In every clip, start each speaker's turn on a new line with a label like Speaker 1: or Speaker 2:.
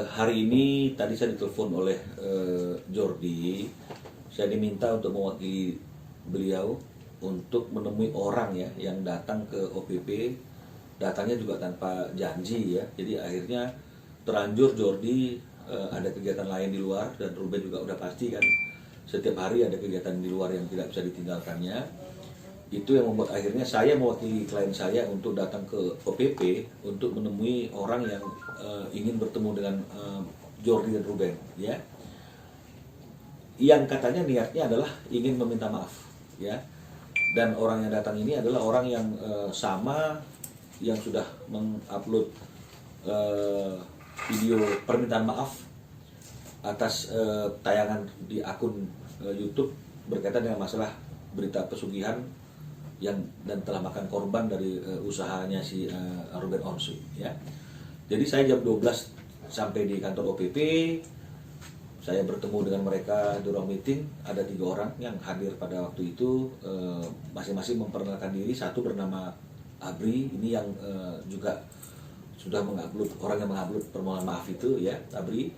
Speaker 1: Hari ini tadi saya ditelepon oleh Jordi. Saya diminta untuk mewakili beliau untuk menemui orang ya yang datang ke OPP. Datangnya juga tanpa janji ya. Jadi akhirnya terlanjur Jordi ada kegiatan lain di luar, dan Ruben juga udah pasti kan setiap hari ada kegiatan di luar yang tidak bisa ditinggalkannya. Itu yang membuat akhirnya saya mewakili klien saya untuk datang ke OPP untuk menemui orang yang ingin bertemu dengan Jordi dan Ruben ya, yang katanya niatnya adalah ingin meminta maaf ya. Dan orang yang datang ini adalah orang yang sama yang sudah mengupload video permintaan maaf atas tayangan di akun YouTube berkaitan dengan masalah berita pesugihan yang dan telah makan korban dari usahanya si Ruben Onsu ya. Jadi saya jam 12 sampai di kantor OPP, saya bertemu dengan mereka di ruang meeting. Ada 3 orang yang hadir pada waktu itu, masing-masing memperkenalkan diri. Satu bernama Abri, ini yang juga sudah mengupload, orang yang mengupload permohonan maaf itu ya, Abri,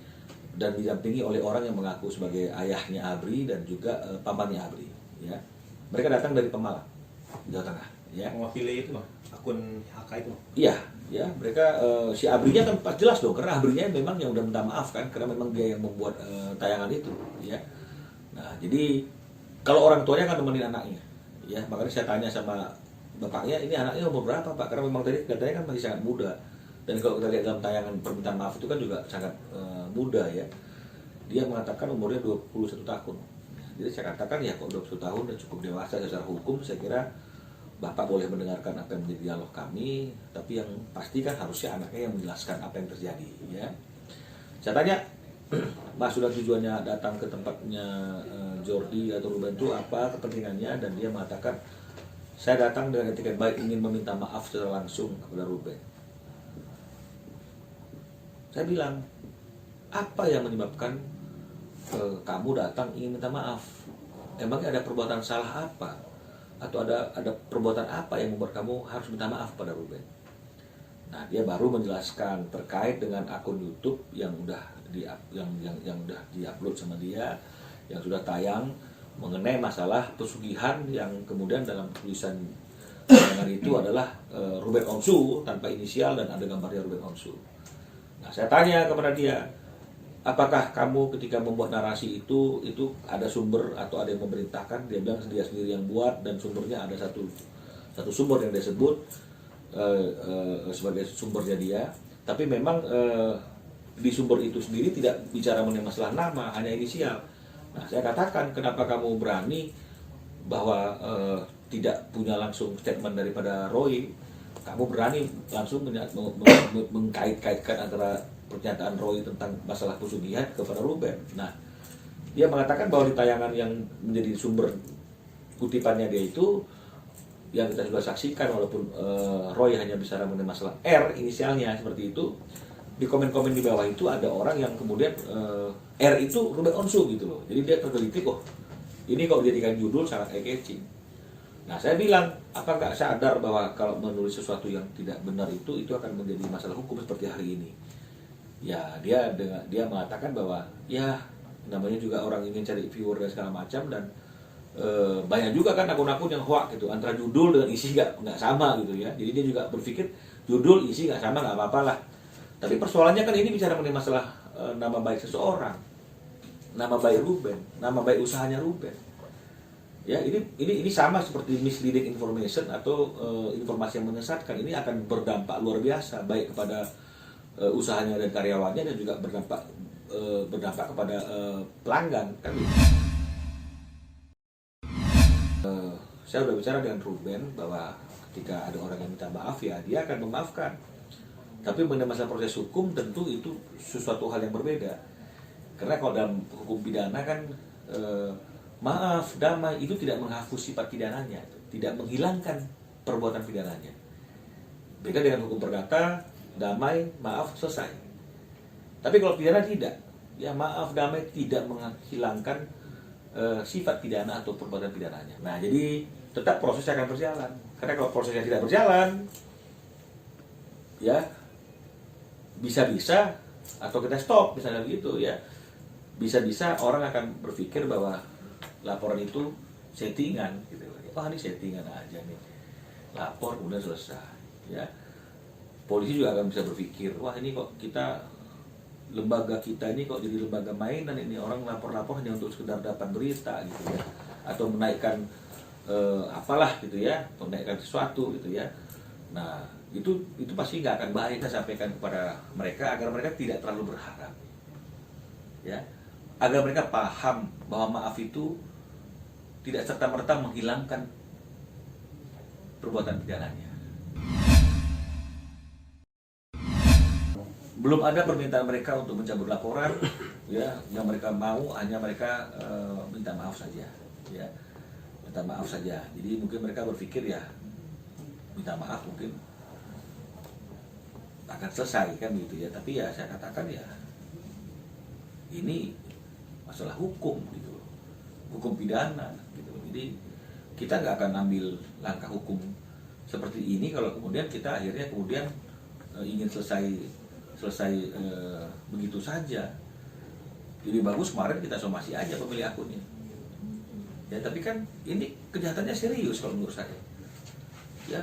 Speaker 1: dan didampingi oleh orang yang mengaku sebagai ayahnya Abri dan juga pamannya Abri ya. Mereka datang dari Pemalang, Jawa Tengah ya.
Speaker 2: Mewakili itu akun HK itu.
Speaker 1: Iya, ya mereka si Abrinya kan pas jelas dong, karena Abrinya memang yang udah minta maaf kan, karena memang dia yang membuat tayangan itu ya. Nah, jadi kalau orang tuanya kan nemenin anaknya ya, makanya saya tanya sama bapaknya, ini anaknya umur berapa Pak? Karena memang tadi katanya kan masih sangat muda. Dan kalau kita lihat dalam tayangan permintaan maaf itu kan juga sangat muda ya. Dia mengatakan umurnya 21 tahun. Jadi saya katakan ya kalau 21 tahun dan cukup dewasa secara hukum, saya kira Bapak boleh mendengarkan apa yang menjadi dialog kami, tapi yang pasti kan harusnya anaknya yang menjelaskan apa yang terjadi ya. Saya tanya, Mas, sudah tujuannya datang ke tempatnya Jordi atau Ruben itu apa kepentingannya? Dan dia mengatakan, saya datang dengan etikat baik ingin meminta maaf secara langsung kepada Ruben. Saya bilang, apa yang menyebabkan kamu datang ingin minta maaf? Emangnya ada perbuatan salah apa? Atau ada perbuatan apa yang membuat kamu harus minta maaf pada Ruben? Nah, dia baru menjelaskan terkait dengan akun YouTube yang udah udah diupload sama dia, yang sudah tayang mengenai masalah pesugihan yang kemudian dalam tulisan tayangan itu adalah Ruben Onsu tanpa inisial dan ada gambarnya Ruben Onsu. Nah, saya tanya kepada dia, apakah kamu ketika membuat narasi itu ada sumber atau ada yang memerintahkan? Dia bilang dia sendiri yang buat, dan sumbernya ada satu sumber yang dia sebut sebagai sumbernya dia. Tapi memang di sumber itu sendiri tidak bicara mengenai masalah nama, hanya inisial. Nah, saya katakan, kenapa kamu berani bahwa tidak punya langsung statement daripada Roy, kamu berani langsung mengkait-kaitkan antara pernyataan Roy tentang masalah pesugihan kepada Ruben. Nah, dia mengatakan bahwa di tayangan yang menjadi sumber kutipannya dia itu, yang kita sudah saksikan walaupun Roy hanya bicara mengenai masalah R inisialnya seperti itu, di komen-komen di bawah itu ada orang yang kemudian R itu Ruben Onsu gitu loh. Jadi dia tergelitik, oh ini kalau dijadikan judul sangat eye-catching. Nah, saya bilang, apa nggak sadar bahwa kalau menulis sesuatu yang tidak benar itu akan menjadi masalah hukum seperti hari ini? Ya, dia mengatakan bahwa ya namanya juga orang ingin cari viewer dan segala macam, dan banyak juga kan akun-akun yang hoax gitu, antara judul dengan isi nggak sama gitu ya. Jadi dia juga berpikir judul isi nggak sama nggak apa-apa lah. Tapi persoalannya kan ini bicara mengenai masalah nama baik seseorang, nama baik Ruben, nama baik usahanya Ruben. Ya, ini sama seperti misleading information atau informasi yang menyesatkan. Ini akan berdampak luar biasa baik kepada usahanya dan karyawannya, dan juga berdampak kepada pelanggan kan. Saya sudah bicara dengan Ruben bahwa ketika ada orang yang minta maaf ya dia akan memaafkan. Tapi mengenai masalah proses hukum tentu itu sesuatu hal yang berbeda. Karena kalau dalam hukum pidana kan maaf, damai itu tidak menghapus sifat pidananya, tidak menghilangkan perbuatan pidananya. Beda dengan hukum perdata, damai, maaf, selesai. Tapi kalau pidana tidak, ya maaf, damai tidak menghilangkan sifat pidana atau perbuatan pidananya. Nah, jadi tetap prosesnya akan berjalan. Karena kalau prosesnya tidak berjalan, ya bisa-bisa atau kita stop misalnya begitu ya, bisa-bisa orang akan berpikir bahwa laporan itu settingan gitu. Wah, ini settingan aja nih, lapor udah selesai ya. Polisi juga akan bisa berpikir, wah ini kok lembaga kita ini kok jadi lembaga mainan, ini orang lapor-lapor hanya untuk sekedar dapat berita gitu ya, atau menaikkan apalah gitu ya, menaikkan sesuatu gitu ya. Nah itu pasti nggak akan baik. Kita sampaikan kepada mereka agar mereka tidak terlalu berharap ya, agar mereka paham bahwa maaf itu tidak serta-merta menghilangkan perbuatan pidananya. Belum ada permintaan mereka untuk mencabut laporan ya, yang mereka mau hanya mereka minta maaf saja ya, minta maaf saja. Jadi mungkin mereka berpikir ya minta maaf mungkin akan selesai kan gitu ya, tapi ya saya katakan ya ini masalah hukum gitu, hukum pidana gitu. Jadi kita nggak akan ambil langkah hukum seperti ini kalau kemudian kita akhirnya ingin selesai begitu saja. Lebih bagus kemarin kita somasi aja pemilik akunnya ya, tapi kan ini kejahatannya serius kalau menurut saya ya,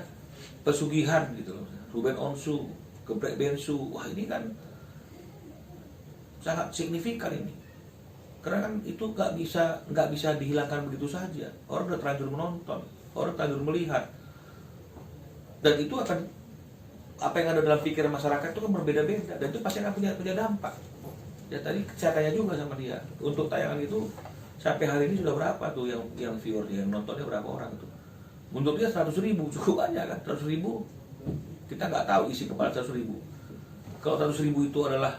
Speaker 1: pesugihan gitu loh, Ruben Onsu, geprek bensu, wah ini kan sangat signifikan ini, karena kan itu nggak bisa dihilangkan begitu saja. Orang udah terlanjur menonton, orang terlanjur melihat, dan itu akan, apa yang ada dalam pikiran masyarakat itu kan berbeda-beda, dan itu pasti akan punya dampak. Ya tadi saya tanya juga sama dia, untuk tayangan itu sampai hari ini sudah berapa tuh yang viewer, yang nontonnya berapa orang tuh? Menurut dia 100.000 cukup banyak kan, 100.000 kita nggak tahu isi kepala 100.000. Kalau 100.000 itu adalah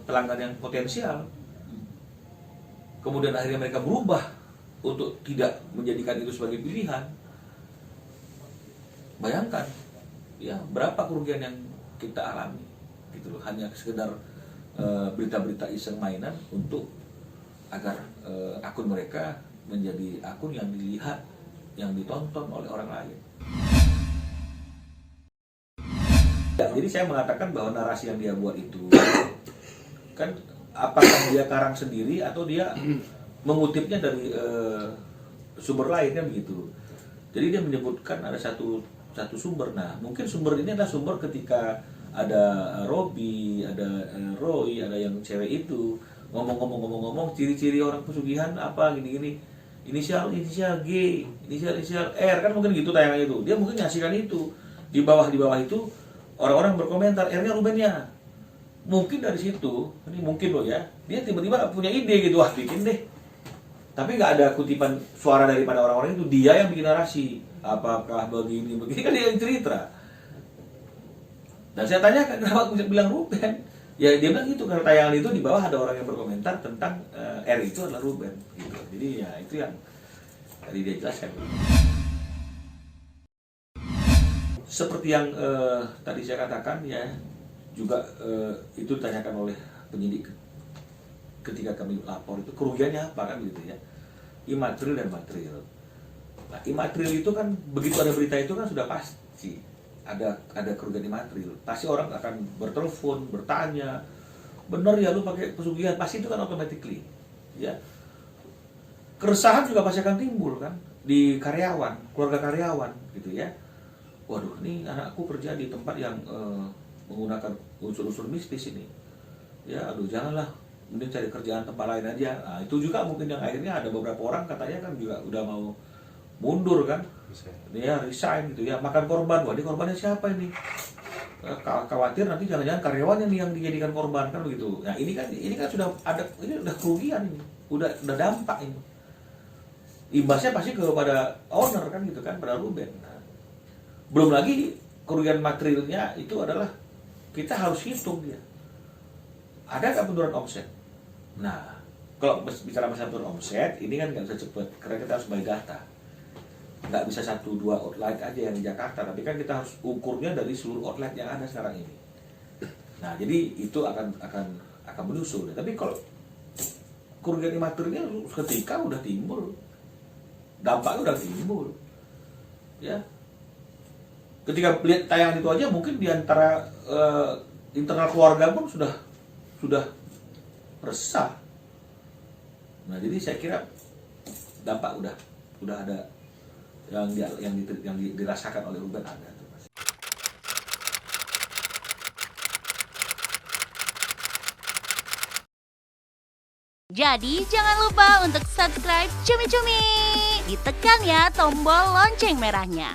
Speaker 1: pelanggan yang potensial, kemudian akhirnya mereka berubah untuk tidak menjadikan itu sebagai pilihan, bayangkan ya berapa kerugian yang kita alami gitu loh, hanya sekedar berita-berita iseng mainan untuk agar akun mereka menjadi akun yang dilihat, yang ditonton oleh orang lain. Ya, jadi saya mengatakan bahwa narasi yang dia buat itu kan, apakah dia karang sendiri atau dia mengutipnya dari sumber lain kan begitu. Jadi dia menyebutkan ada satu sumber. Nah, mungkin sumber ini adalah sumber ketika ada Robi, ada Roy, ada yang cewek itu ngomong ciri-ciri orang pesugihan apa gini-gini, inisial G, inisial R, kan mungkin gitu tayangan itu. Dia mungkin ngasihkan itu. Di bawah itu orang-orang berkomentar R-nya Rubennya. Mungkin dari situ, ini mungkin loh ya, dia tiba-tiba punya ide gitu, wah bikin deh. Tapi nggak ada kutipan suara daripada orang-orang itu, dia yang bikin narasi. Apakah begini kan dia yang cerita. Dan saya tanyakan kenapa aku bisa bilang Ruben. Ya dia bilang gitu, karena tayangan itu di bawah ada orang yang berkomentar tentang R itu adalah Ruben gitu. Jadi ya itu yang tadi dia jelaskan. Seperti yang tadi saya katakan ya, juga itu ditanyakan oleh penyidik ketika kami lapor itu, kerugiannya apa kan gitu ya, imaterial dan material. Nah, imaterial itu kan begitu ada berita itu kan sudah pasti ada kerugian imaterial. Pasti orang akan bertelepon, bertanya, bener ya lu pakai pesugihan, pasti itu kan automatically ya. Keresahan juga pasti akan timbul kan di karyawan, keluarga karyawan gitu ya. Waduh, ini anakku kerja di tempat yang menggunakan unsur-unsur mistis ini. Ya, aduh janganlah, mending cari kerjaan tempat lain aja. Nah, itu juga mungkin yang akhirnya ada beberapa orang katanya kan juga udah mau mundur kan. Dia resign gitu ya, makan korban. Wah, ini korbannya siapa ini? Khawatir nanti jangan-jangan karyawannya nih yang dijadikan korban kan begitu. Nah, ini kan sudah ada, ini udah kerugian ini. Udah dampak ini. Imbasnya pasti kepada owner kan gitu kan, pada Ruben. Nah, belum lagi kerugian materialnya itu adalah kita harus hitung dia. Ada nggak penurunan omset? Nah, kalau bicara masalah penurunan omset, ini kan nggak bisa cepat, karena kita harus bayar data. Nggak bisa 1-2 outlet aja yang di Jakarta, tapi kan kita harus ukurnya dari seluruh outlet yang ada sekarang ini. Nah, jadi itu akan menyusul. Tapi kalau kerugian materialnya ketika udah timbul, dampaknya udah timbul, ya. Ketika lihat tayangan itu aja mungkin diantara internal keluarga pun sudah sudah resah. Nah, jadi saya kira dampak udah ada yang dirasakan oleh Ruben ada tuh, Mas.
Speaker 3: Jadi jangan lupa untuk subscribe Cumi Cumi. Ditekan ya tombol lonceng merahnya.